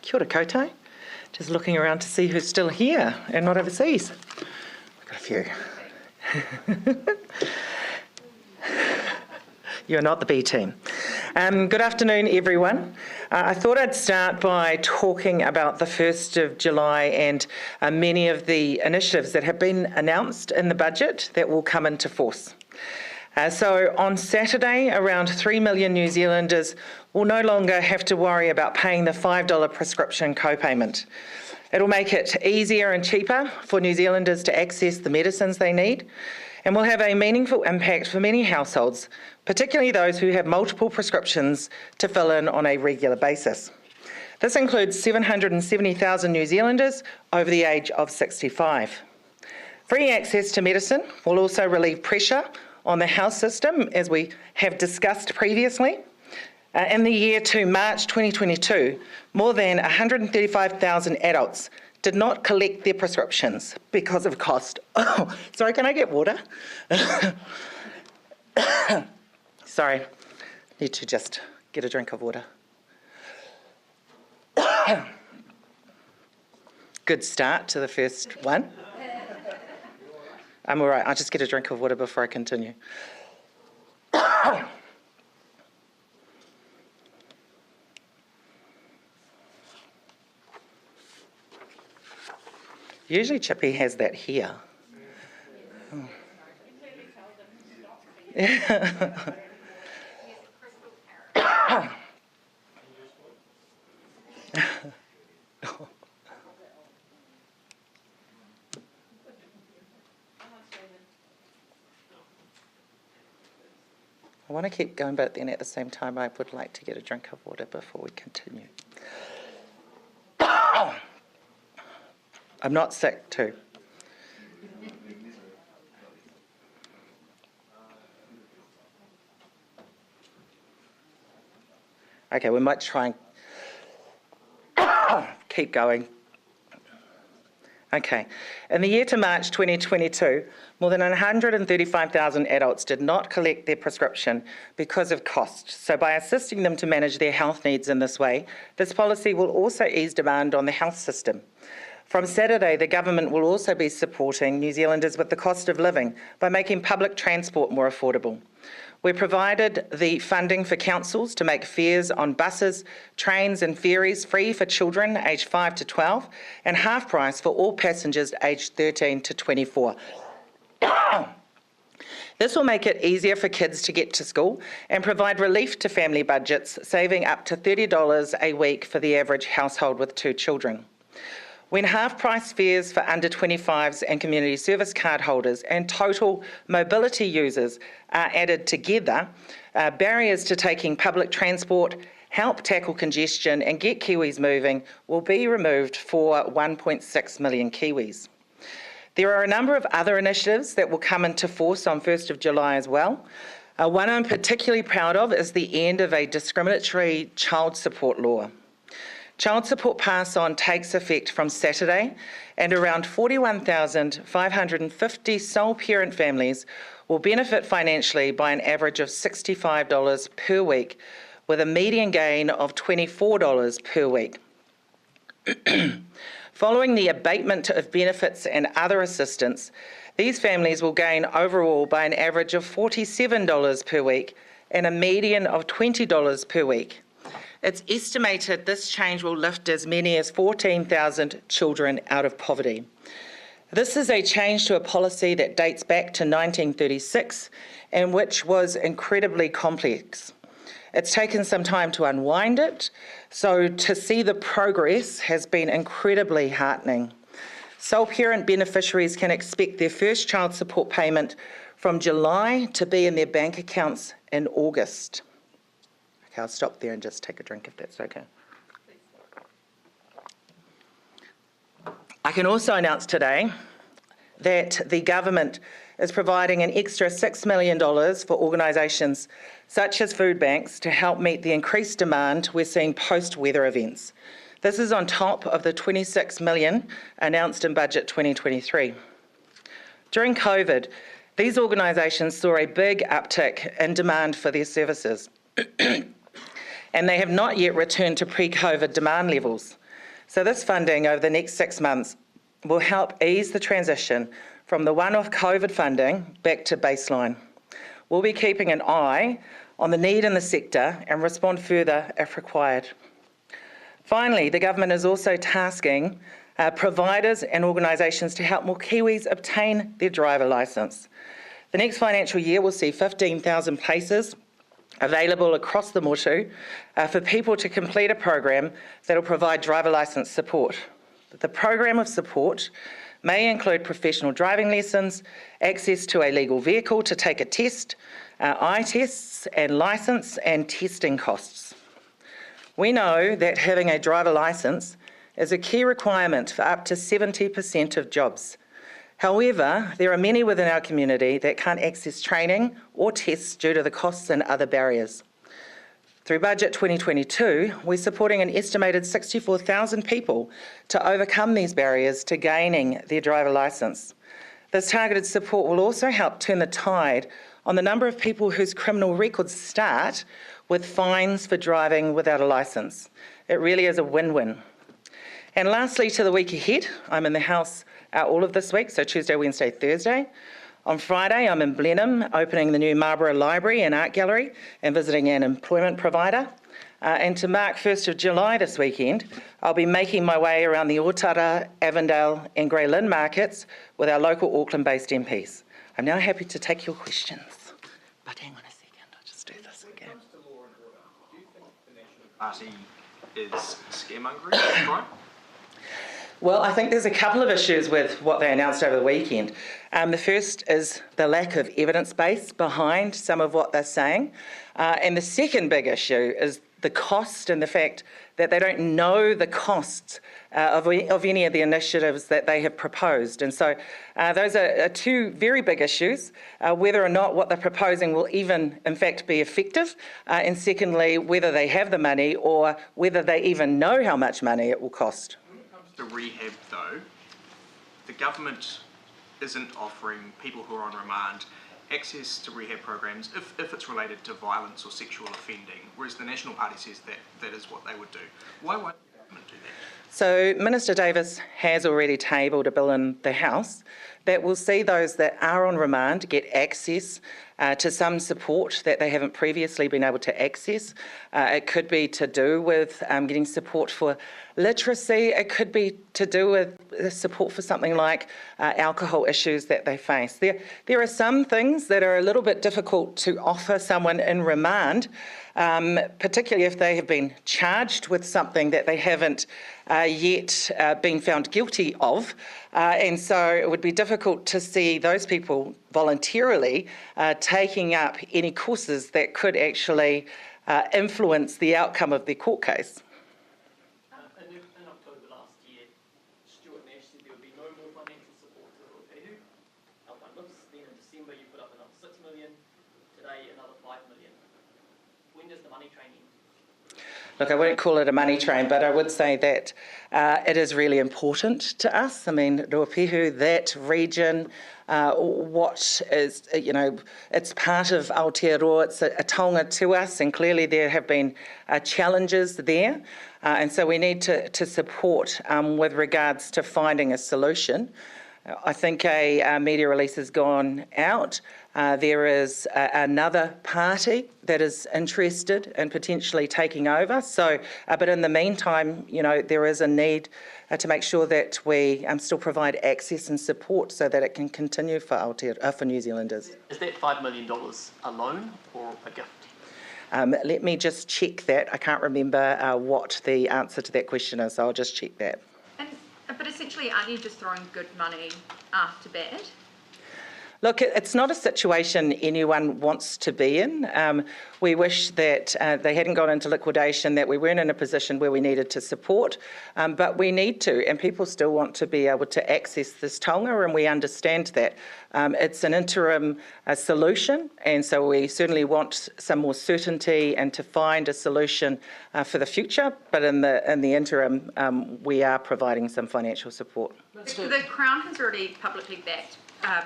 Kia ora koutou. Just looking around to see who's still here and not overseas. We've got a few. You're not the B team. Good afternoon, everyone. I thought I'd start by talking about the 1st of July and many of the initiatives that have been announced in the budget that will come into force. So on Saturday, around 3 million New Zealanders will no longer have to worry about paying the $5 prescription copayment. It'll make it easier and cheaper for New Zealanders to access the medicines they need, and will have a meaningful impact for many households, particularly those who have multiple prescriptions to fill in on a regular basis. This includes 770,000 New Zealanders over the age of 65. Free access to medicine will also relieve pressure on the health system, as we have discussed previously. In the year to March 2022, more than 135,000 adults did not collect their prescriptions because of cost. Oh, sorry, can I get water? Sorry, need to just get a drink of water. Good start to the first one. I'm all right, I'll just get a drink of water before I continue. Usually Chippy has that here. Oh. I want to keep going, but then at the same time I would like to get a drink of water before we continue. I'm not sick too. Okay, we might try and keep going. Okay, in the year to March 2022, more than 135,000 adults did not collect their prescription because of cost. So by assisting them to manage their health needs in this way, this policy will also ease demand on the health system. From Saturday, the government will also be supporting New Zealanders with the cost of living by making public transport more affordable. We provided the funding for councils to make fares on buses, trains and ferries free for children aged 5 to 12 and half price for all passengers aged 13 to 24. This will make it easier for kids to get to school and provide relief to family budgets, saving up to $30 a week for the average household with 2 children. When half-price fares for under 25s and community service card holders and total mobility users are added together, barriers to taking public transport, help tackle congestion and get Kiwis moving will be removed for 1.6 million Kiwis. There are a number of other initiatives that will come into force on 1st of July as well. One I'm particularly proud of is the end of a discriminatory child support law. Child Support Pass-On takes effect from Saturday, and around 41,550 sole parent families will benefit financially by an average of $65 per week, with a median gain of $24 per week. Following the abatement of benefits and other assistance, these families will gain overall by an average of $47 per week and a median of $20 per week. It's estimated this change will lift as many as 14,000 children out of poverty. This is a change to a policy that dates back to 1936 and which was incredibly complex. It's taken some time to unwind it, so to see the progress has been incredibly heartening. Sole parent beneficiaries can expect their first child support payment from July to be in their bank accounts in August. Okay, I'll stop there and just take a drink if that's okay. I can also announce today that the government is providing an extra $6 million for organisations such as food banks to help meet the increased demand we're seeing post-weather events. This is on top of the $26 million announced in Budget 2023. During COVID, these organisations saw a big uptick in demand for their services. And they have not yet returned to pre-COVID demand levels. So this funding over the next 6 months will help ease the transition from the one-off COVID funding back to baseline. We'll be keeping an eye on the need in the sector and respond further if required. Finally, the government is also tasking providers and organisations to help more Kiwis obtain their driver licence. The next financial year will see 15,000 places available across the motu for people to complete a program that will provide driver licence support. The program of support may include professional driving lessons, access to a legal vehicle to take a test, eye tests and licence and testing costs. We know that having a driver licence is a key requirement for up to 70% of jobs. However, there are many within our community that can't access training or tests due to the costs and other barriers. Through Budget 2022, we're supporting an estimated 64,000 people to overcome these barriers to gaining their driver licence. This targeted support will also help turn the tide on the number of people whose criminal records start with fines for driving without a licence. It really is a win-win. And lastly, to the week ahead, I'm in the House all of this week, so Tuesday, Wednesday, Thursday. On Friday, I'm in Blenheim, opening the new Marlborough Library and Art Gallery and visiting an employment provider. And to mark 1st of July this weekend, I'll be making my way around the Otara, Avondale and Grey Lynn markets with our local Auckland-based MPs. I'm now happy to take your questions. But hang on a second, I'll just do this again. When it comes to law and order, do you think the National Party is scaremongering, right? Well, I think there's a couple of issues with what they announced over the weekend. The first is the lack of evidence base behind some of what they're saying. And the second big issue is the cost and the fact that they don't know the costs of any of the initiatives that they have proposed. And so those are two very big issues, whether or not what they're proposing will even, in fact, be effective, and secondly, whether they have the money or whether they even know how much money it will cost. To rehab, though, the government isn't offering people who are on remand access to rehab programs if it's related to violence or sexual offending, whereas the National Party says that is what they would do. Why won't the government do that? So Minister Davis has already tabled a bill in the House that will see those that are on remand get access to some support that they haven't previously been able to access. It could be to do with getting support for literacy. It could be to do with support for something like alcohol issues that they face. There are some things that are a little bit difficult to offer someone in remand, particularly if they have been charged with something that they haven't yet been found guilty of. And so it would be difficult to see those people voluntarily taking up any courses that could actually influence the outcome of their court case. In October last year, Stuart Nash said there would be no more financial support to Ruapehu. Alpine Lifts, then in December you put up another 6 million, today another 5 million. When does the money train end? Look, I won't call it a money train, but I would say that it is really important to us. I mean, Ruapehu, that region, what is, it's part of Aotearoa, it's a taonga to us, and clearly there have been challenges there. And so we need to support with regards to finding a solution. I think a media release has gone out. There is another party that is interested in potentially taking over. So, but in the meantime, there is a need to make sure that we still provide access and support so that it can continue for for New Zealanders. Is that $5 million a loan or a gift? Let me just check that. I can't remember what the answer to that question is, so I'll just check that. But essentially, aren't you just throwing good money after bad? Look, it's not a situation anyone wants to be in. We wish that they hadn't gone into liquidation, that we weren't in a position where we needed to support, but we need to, and people still want to be able to access this taonga, and we understand that. It's an interim solution, and so we certainly want some more certainty and to find a solution for the future, but in the interim, we are providing some financial support. The Crown has already publicly backed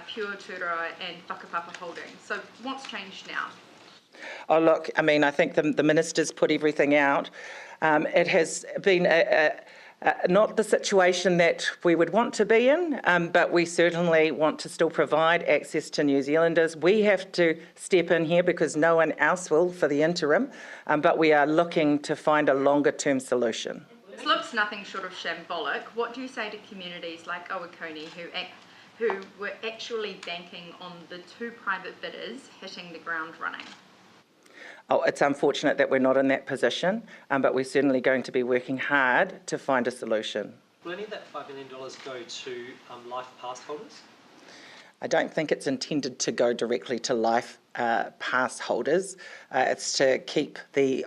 Pure Tūroa and Whakapapa Holdings. So what's changed now? Oh, look, I mean, I think the minister's put everything out. It has been not the situation that we would want to be in, but we certainly want to still provide access to New Zealanders. We have to step in here because no one else will for the interim, but we are looking to find a longer-term solution. This looks nothing short of shambolic. What do you say to communities like Owakoni who were actually banking on the two private bidders hitting the ground running? Oh, it's unfortunate that we're not in that position, but we're certainly going to be working hard to find a solution. Will any of that $5 million go to life pass holders? I don't think it's intended to go directly to life pass holders. It's to keep the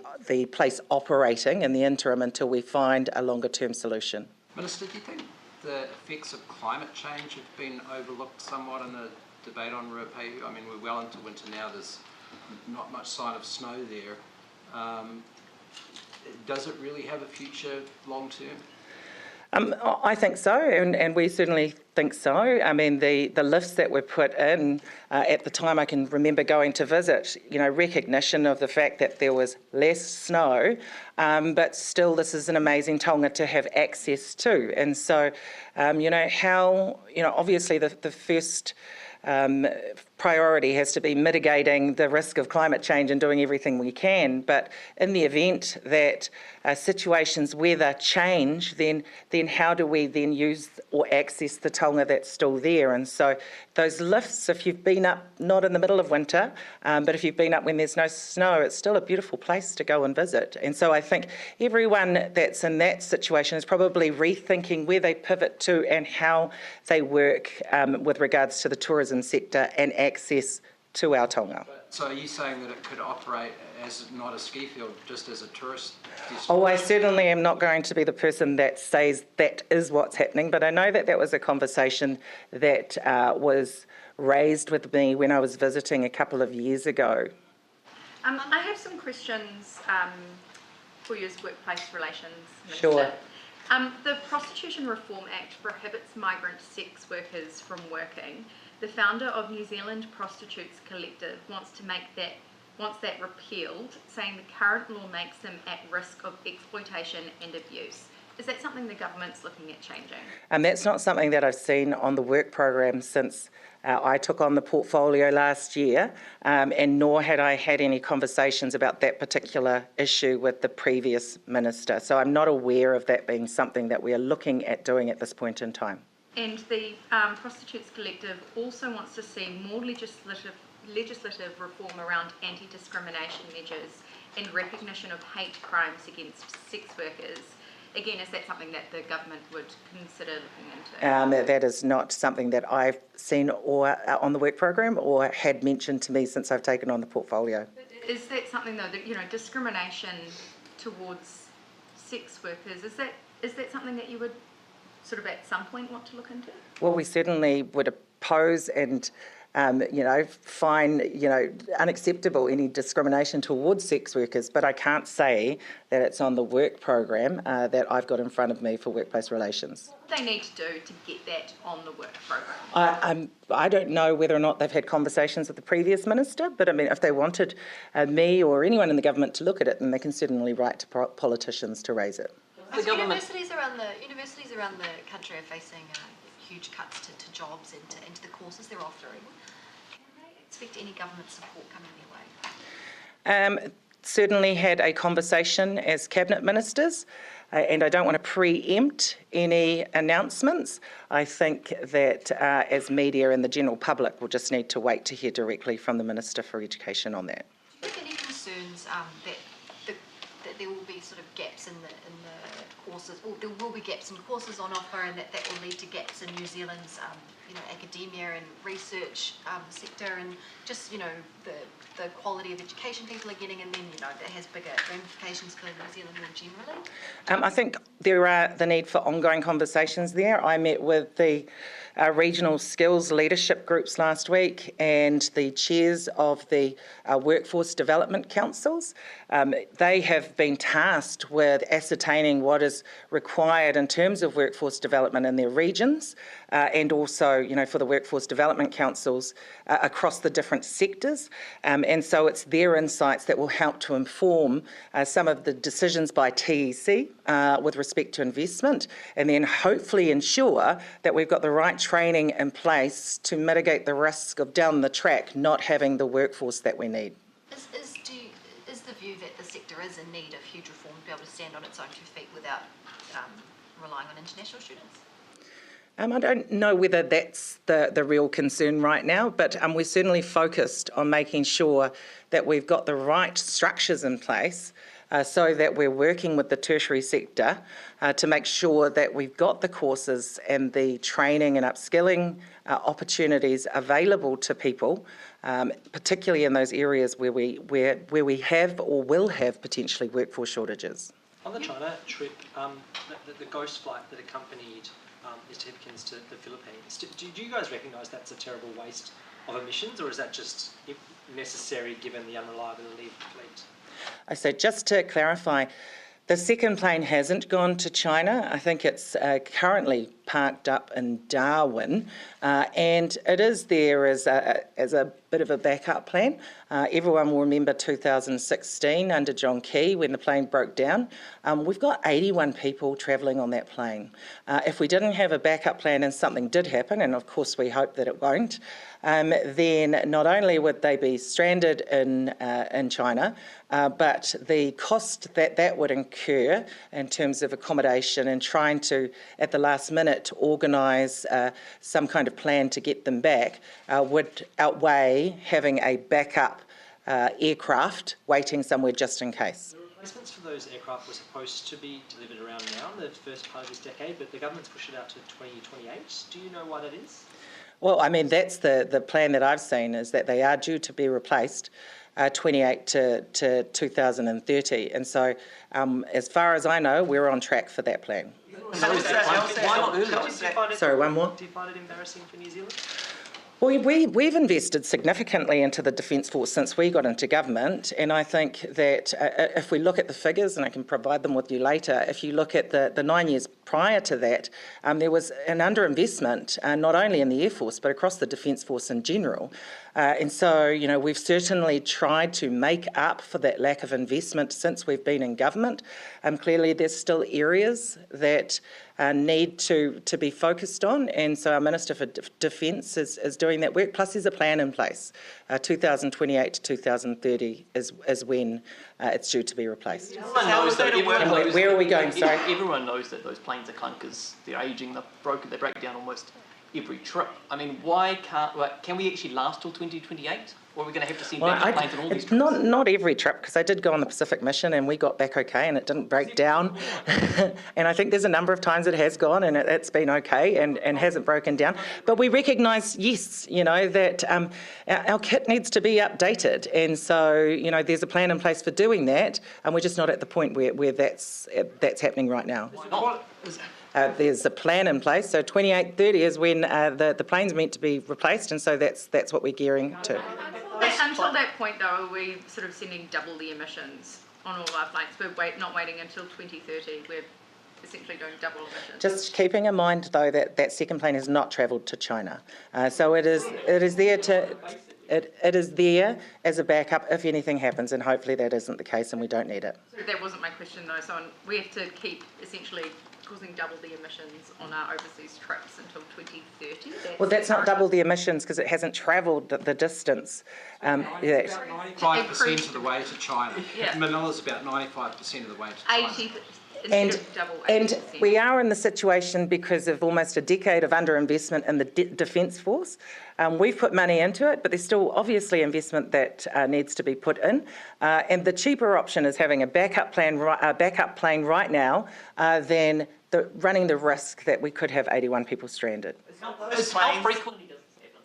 place operating in the interim until we find a longer term solution. Minister, do you think the effects of climate change have been overlooked somewhat in the debate on Ruapehu? I mean, we're well into winter now, there's not much sign of snow there. Does it really have a future long term? I think so, and we certainly think so. I mean, the lifts that were put in at the time, I can remember going to visit, recognition of the fact that there was less snow, but still this is an amazing taonga to have access to. And so, obviously the first priority has to be mitigating the risk of climate change and doing everything we can. But in the event that situations weather change, then how do we then use or access the taonga that's still there? And so those lifts, if you've been up, not in the middle of winter, but if you've been up when there's no snow, it's still a beautiful place to go and visit. And so I think everyone that's in that situation is probably rethinking where they pivot to and how they work with regards to the tourism sector and access to our taonga. So are you saying that it could operate as not a ski field, just as a tourist destination? Oh, I certainly am not going to be the person that says that is what's happening, but I know that that was a conversation that was raised with me when I was visiting a couple of years ago. I have some questions for you as Workplace Relations Minister. Sure. The Prostitution Reform Act prohibits migrant sex workers from working. The founder of New Zealand Prostitutes Collective wants that repealed, saying the current law makes them at risk of exploitation and abuse. Is that something the government's looking at changing? That's not something that I've seen on the work program since I took on the portfolio last year, and nor had I had any conversations about that particular issue with the previous minister. So I'm not aware of that being something that we are looking at doing at this point in time. And the Prostitutes Collective also wants to see more legislative reform around anti-discrimination measures and recognition of hate crimes against sex workers. Again, is that something that the government would consider looking into? That is not something that I've seen or on the work program or had mentioned to me since I've taken on the portfolio. Is that something though that discrimination towards sex workers, is that something that you would sort of at some point want to look into? Well, we certainly would oppose and find unacceptable any discrimination towards sex workers, but I can't say that it's on the work program that I've got in front of me for workplace relations. What do they need to do to get that on the work program? I don't know whether or not they've had conversations with the previous minister, but I mean, if they wanted me or anyone in the government to look at it, then they can certainly write to politicians to raise it. Universities around the country are facing huge cuts to jobs and to the courses they're offering. Can they expect any government support coming their way? Certainly had a conversation as cabinet ministers, and I don't want to preempt any announcements. I think that as media and the general public will just need to wait to hear directly from the Minister for Education on that. Do you have any concerns that there will be sort of gaps in the courses, or there will be gaps in courses on offer, and that will lead to gaps in New Zealand's academia and research sector, and just the quality of education people are getting, and then that has bigger ramifications for New Zealand more generally? I think there are the need for ongoing conversations there. I met with the regional skills leadership groups last week and the chairs of the workforce development councils. They have been tasked with ascertaining what is required in terms of workforce development in their regions, and also, for the workforce development councils across the different sectors. And so it's their insights that will help to inform some of the decisions by TEC with respect to investment, and then hopefully ensure that we've got the right training in place to mitigate the risk of down the track not having the workforce that we need. Is the view that the sector is in need of huge reform to be able to stand on its own 2 feet without relying on international students? I don't know whether that's the real concern right now, but we're certainly focused on making sure that we've got the right structures in place so that we're working with the tertiary sector to make sure that we've got the courses and the training and upskilling opportunities available to people, particularly in those areas where we have or will have potentially workforce shortages. On the China trip, the ghost flight that accompanied Mr. Hipkins to the Philippines, do you guys recognise that's a terrible waste of emissions, or is that just necessary given the unreliability of the fleet? So just to clarify, the second plane hasn't gone to China. I think it's currently parked up in Darwin, and it is there as a bit of a backup plan. Everyone will remember 2016 under John Key when the plane broke down. We've got 81 people travelling on that plane. If we didn't have a backup plan and something did happen, and of course we hope that it won't, then not only would they be stranded in China, but the cost that would incur in terms of accommodation and trying to, at the last minute, organise some kind of plan to get them back would outweigh having a backup aircraft waiting somewhere just in case. The replacements for those aircraft were supposed to be delivered around now, in the first part of this decade, but the government's pushed it out to 2028. Do you know why that is? Well, I mean, that's the plan that I've seen, is that they are due to be replaced 28 to 2030. And so, as far as I know, we're on track for that plan. Why not earlier? Sorry, one more? Do you find it embarrassing for New Zealand? Well, we've invested significantly into the Defence Force since we got into government, and I think that if we look at the figures, and I can provide them with you later, if you look at the 9 years prior to that, there was an underinvestment, not only in the Air Force, but across the Defence Force in general. And so, we've certainly tried to make up for that lack of investment since we've been in government. Clearly, there's still areas that need to be focused on, and so our Minister for Defence is doing that work. Plus, there's a plan in place. 2028 to 2030 is when it's due to be replaced. Where are we going? Sorry. Everyone knows that those planes are clunkers. They're aging. They break down almost every trip. I mean, why can we actually last till 2028? Or are we going to have to send back planes on all these trips? Not every trip, because I did go on the Pacific mission and we got back okay and it didn't break down. And I think there's a number of times it has gone and it's been okay and hasn't broken down. But we recognise, yes, that our kit needs to be updated. And so, there's a plan in place for doing that, and we're just not at the point where that's happening right now. There's a plan in place, so 28-30 is when the plane's meant to be replaced, and so that's what we're gearing to. Until that point, though, are we sort of sending double the emissions on all our flights? We're not waiting until 2030. We're essentially doing double emissions. Just keeping in mind, though, that second plane has not travelled to China, so it is there to. It is there as a backup if anything happens, and hopefully that isn't the case and we don't need it. That wasn't my question, though. So we have to keep essentially causing double the emissions on our overseas trips until 2030. Well, that's not double the emissions because it hasn't travelled the distance. 95% of the way to China. Yeah. Manila's about 95% of the way to China. 80. And we are in the situation because of almost a decade of underinvestment in the Defence Force. We've put money into it, but there's still obviously investment that needs to be put in. And the cheaper option is having a backup plane right now than running the risk that we could have 81 people stranded. How frequently does this happen?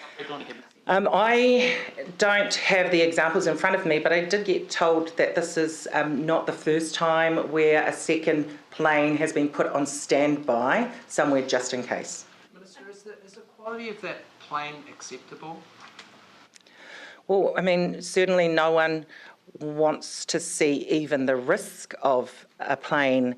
How frequently happens? I don't have the examples in front of me, but I did get told that this is not the first time where a second plane has been put on standby somewhere just in case. Minister, quality of that plane acceptable? Well, I mean, certainly no one wants to see even the risk of a plane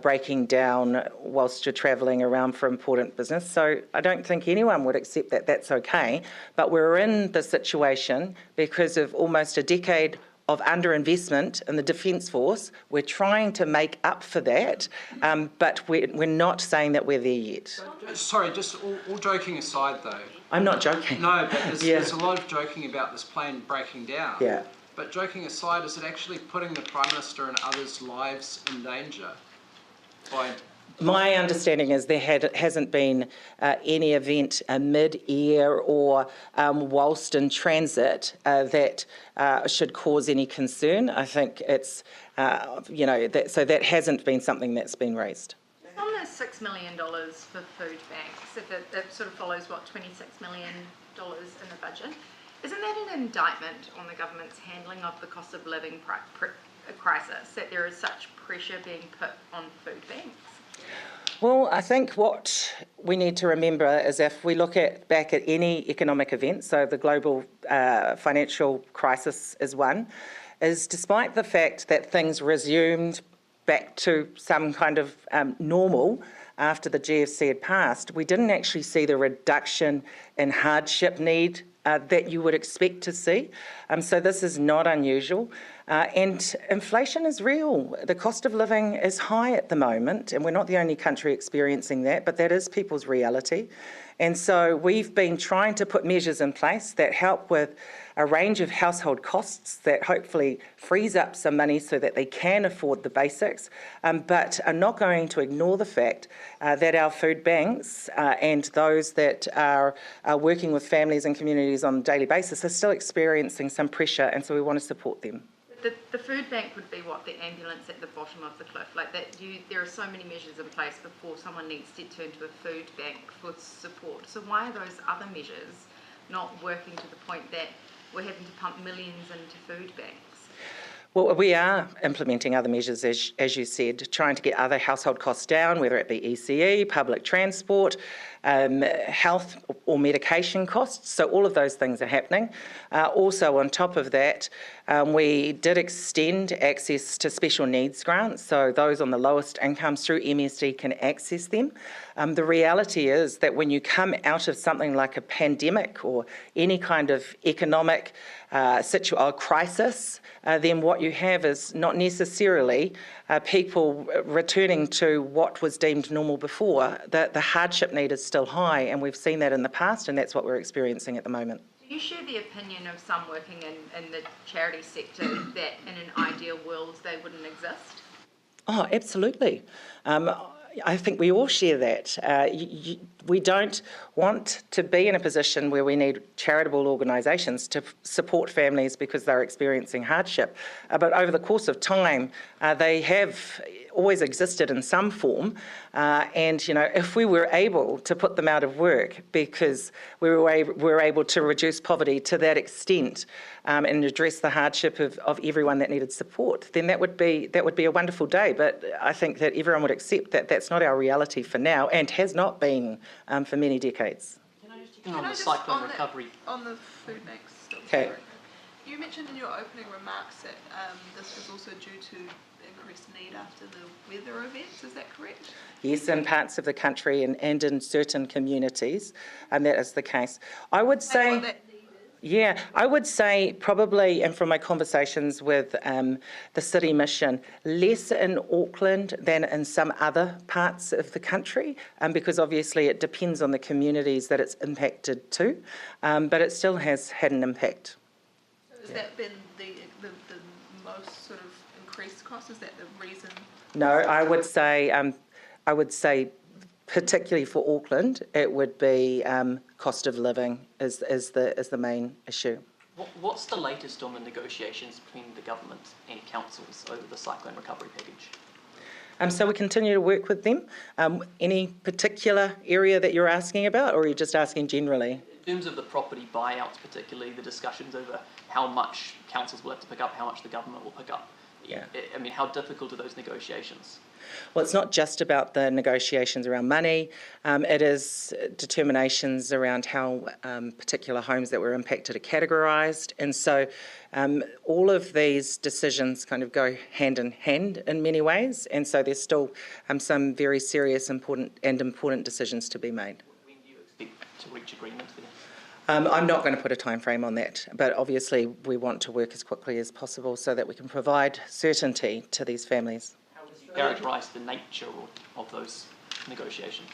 breaking down whilst you're travelling around for important business. So I don't think anyone would accept that that's okay. But we're in the situation because of almost a decade of underinvestment in the Defence Force. We're trying to make up for that, but we're not saying that we're there yet. Sorry, just all joking aside though. I'm not joking. No, but there's a lot of joking about this plane breaking down. Yeah. But joking aside, is it actually putting the Prime Minister and others' lives in danger? My understanding is there hasn't been any event mid-air or whilst in transit that should cause any concern. I think it's, so that hasn't been something that's been raised. On the $6 million for food banks, if it sort of follows what, $26 million in the budget, isn't that an indictment on the government's handling of the cost of living crisis, that there is such pressure being put on food banks? Well, I think what we need to remember is if we look back at any economic event, so the global financial crisis is one, is despite the fact that things resumed back to some kind of normal after the GFC had passed, we didn't actually see the reduction in hardship need that you would expect to see. So this is not unusual. And inflation is real. The cost of living is high at the moment, and we're not the only country experiencing that, but that is people's reality. And so we've been trying to put measures in place that help with a range of household costs that hopefully frees up some money so that they can afford the basics, but are not going to ignore the fact that our food banks and those that are working with families and communities on a daily basis are still experiencing some pressure, and so we want to support them. The food bank would be what, the ambulance at the bottom of the cliff, like that. There are so many measures in place before someone needs to turn to a food bank for support. So why are those other measures not working to the point that we're having to pump millions into food banks? Well, we are implementing other measures, as you said, trying to get other household costs down, whether it be ECE, public transport, health or medication costs. So all of those things are happening. Also, on top of that, we did extend access to special needs grants, so those on the lowest incomes through MSD can access them. The reality is that when you come out of something like a pandemic or any kind of economic crisis, then what you have is not necessarily people returning to what was deemed normal before. The hardship need is still high, and we've seen that in the past, and that's what we're experiencing at the moment. Do you share the opinion of some working in the charity sector that in an ideal world they wouldn't exist? Oh, absolutely. I think we all share that. We don't want to be in a position where we need charitable organisations to support families because they're experiencing hardship. But over the course of time, they have always existed in some form. And, if we were able to put them out of work because we were able to reduce poverty to that extent and address the hardship of everyone that needed support, then that would be a wonderful day. But I think that everyone would accept that that's not our reality for now and has not been for many decades. On the cyclone recovery. On the food banks. Okay. You mentioned in your opening remarks that this was also due to increased need after the weather events. Is that correct? Yes, in parts of the country and in certain communities, and that is the case. I would say. Yeah, I would say probably, and from my conversations with the City Mission, less in Auckland than in some other parts of the country, because obviously it depends on the communities that it's impacted to, but it still has had an impact. So has that been the most sort of increased cost? Is that the reason? No, I would say particularly for Auckland, it would be cost of living is the main issue. What's the latest on the negotiations between the government and councils over the cyclone recovery package? So we continue to work with them. Any particular area that you're asking about, or are you just asking generally? In terms of the property buyouts, particularly the discussions over how much councils will have to pick up, how much the government will pick up. Yeah. I mean, how difficult are those negotiations? Well, it's not just about the negotiations around money. It is determinations around how particular homes that were impacted are categorised. And so all of these decisions kind of go hand in hand in many ways. And so there's still some very serious important decisions to be made. When do you expect to reach agreement there? I'm not going to put a time frame on that, but obviously we want to work as quickly as possible so that we can provide certainty to these families. How would you characterise the nature of those negotiations?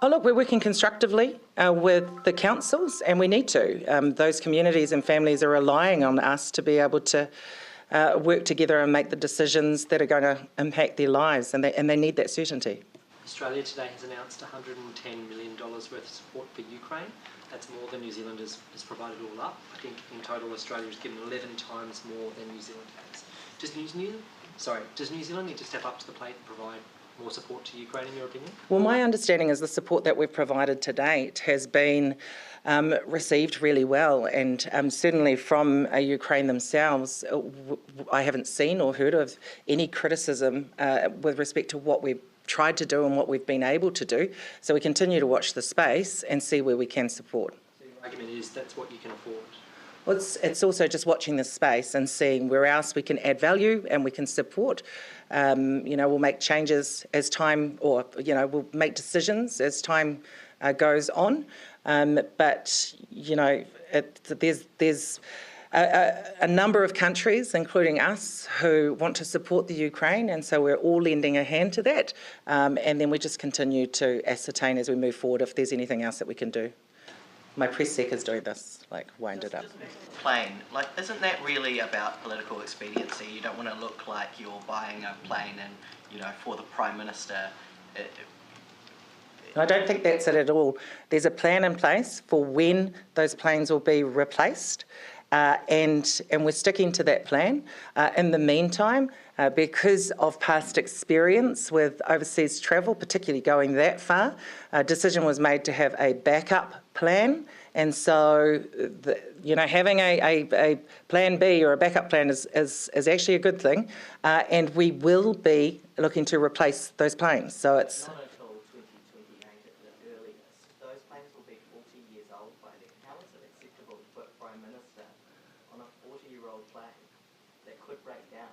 Oh, look, we're working constructively with the councils, and we need to. Those communities and families are relying on us to be able to work together and make the decisions that are going to impact their lives, and they need that certainty. Australia today has announced $110 million worth of support for Ukraine. That's more than New Zealand has provided all up. I think in total Australia has given 11 times more than New Zealand has. Does New Zealand need to step up to the plate and provide more support to Ukraine, in your opinion? Well, my understanding is the support that we've provided to date has been received really well, and certainly from Ukraine themselves, I haven't seen or heard of any criticism with respect to what we've tried to do and what we've been able to do. So we continue to watch the space and see where we can support. So your argument is that's what you can afford? Well, it's also just watching the space and seeing where else we can add value and we can support. We'll make changes as time, or we'll make decisions as time goes on. But there's a number of countries, including us, who want to support the Ukraine, and so we're all lending a hand to that. And then we just continue to ascertain as we move forward if there's anything else that we can do. My press sec is doing this, wind it up. Plane, isn't that really about political expediency? You don't want to look like you're buying a plane and, for the Prime Minister. I don't think that's it at all. There's a plan in place for when those planes will be replaced. And we're sticking to that plan. In the meantime, because of past experience with overseas travel, particularly going that far, a decision was made to have a backup plan. And so, having a plan B or a backup plan is actually a good thing. And we will be looking to replace those planes. So it's... Not until 2028 at the earliest. Those planes will be 40 years old by then. How is it acceptable to put Prime Minister on a 40-year-old plane that could break down?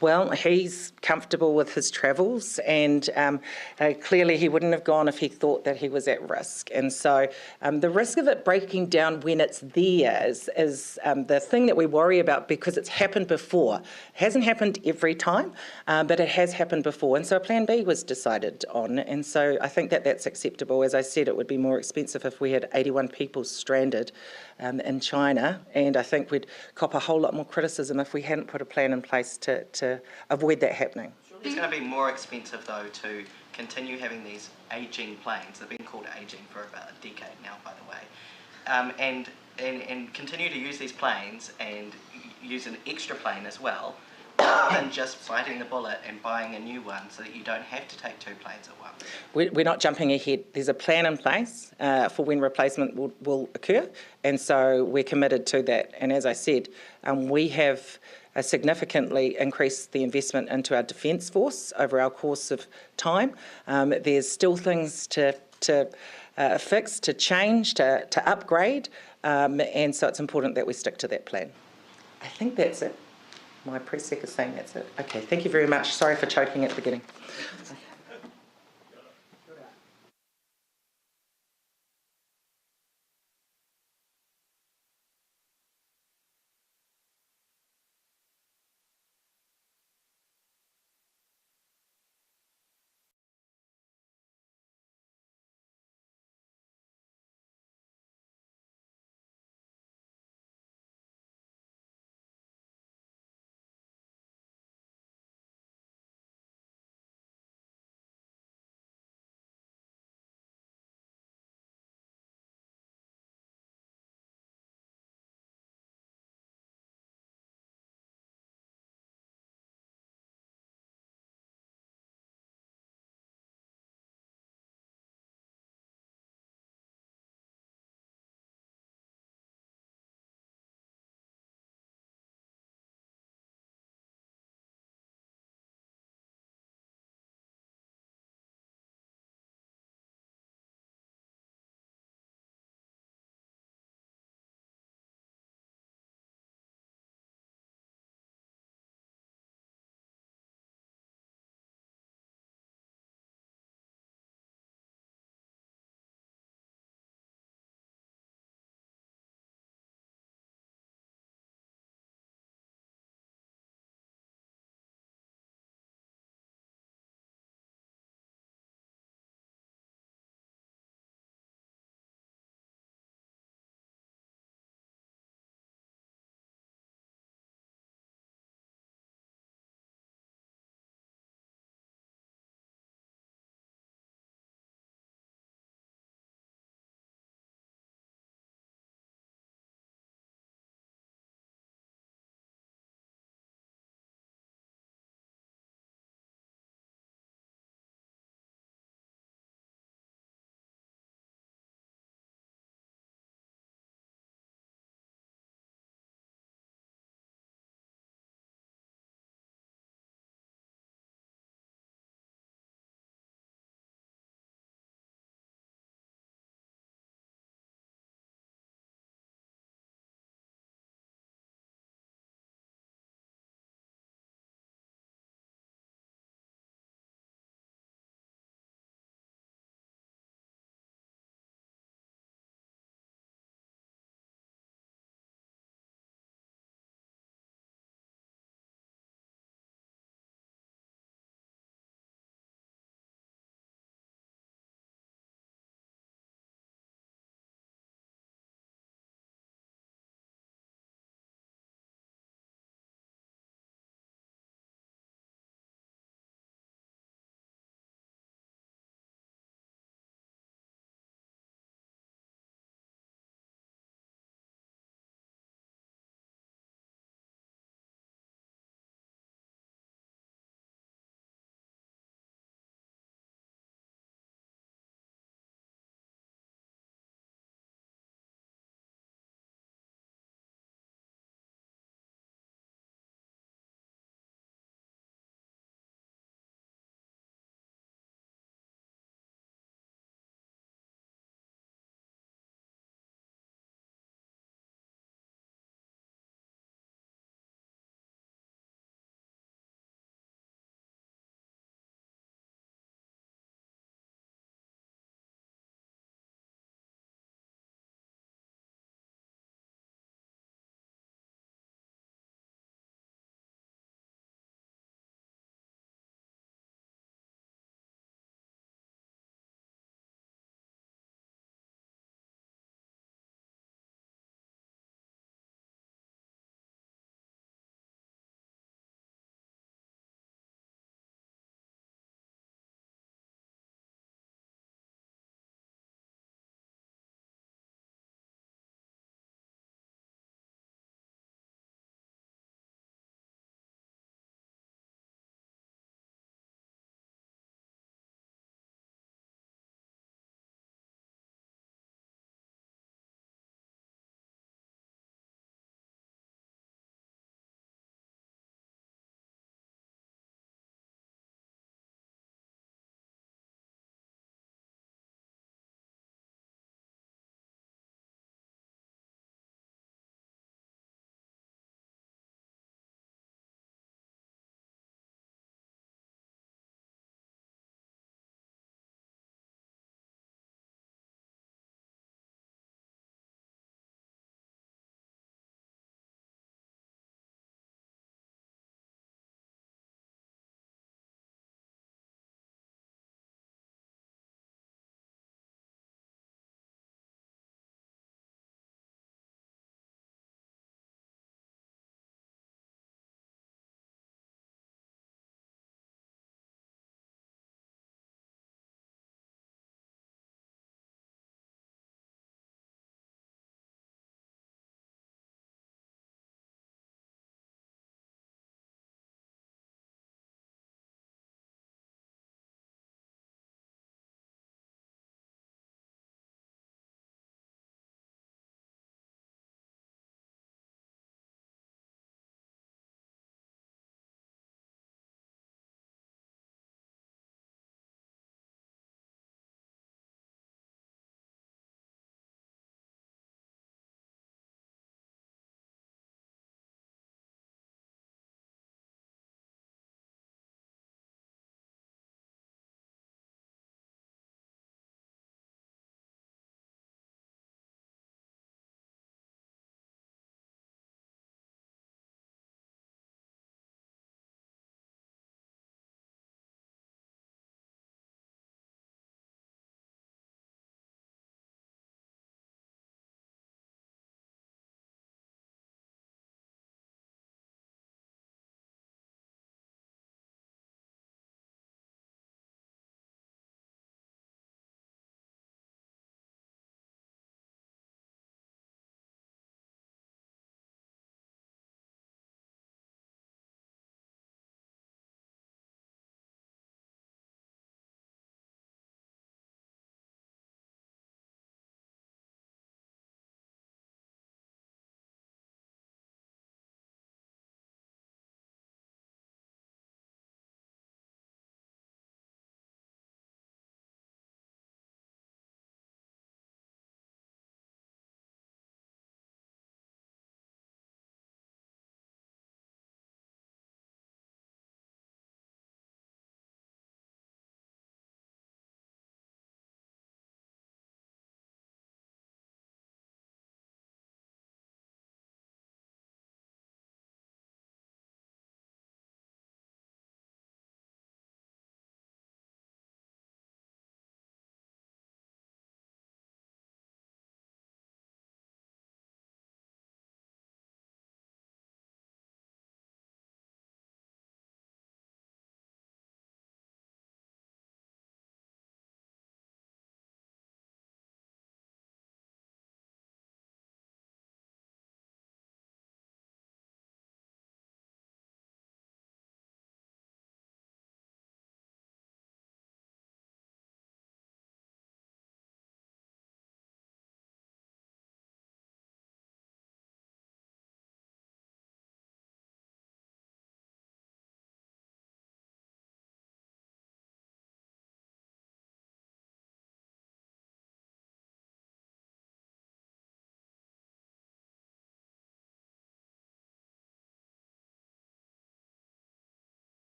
Well, he's comfortable with his travels, and clearly he wouldn't have gone if he thought that he was at risk. And so the risk of it breaking down when it's there is the thing that we worry about, because it's happened before. It hasn't happened every time, but it has happened before. And so Plan B was decided on, and so I think that that's acceptable. As I said, it would be more expensive if we had 81 people stranded in China, and I think we'd cop a whole lot more criticism if we hadn't put a plan in place to avoid that happening. It's going to be more expensive, though, to continue having these ageing planes. They've been called ageing for about a decade now, by the way, and continue to use these planes and use an extra plane as well, rather than just biting the bullet and buying a new one so that you don't have to take two planes at once. We're not jumping ahead. There's a plan in place for when replacement will occur, and so we're committed to that. And as I said, we have significantly increased the investment into our Defence Force over our course of time. There's still things to fix, to change, to upgrade, and so it's important that we stick to that plan. I think that's it. My press sec is saying that's it. Okay, thank you very much. Sorry for choking at the beginning.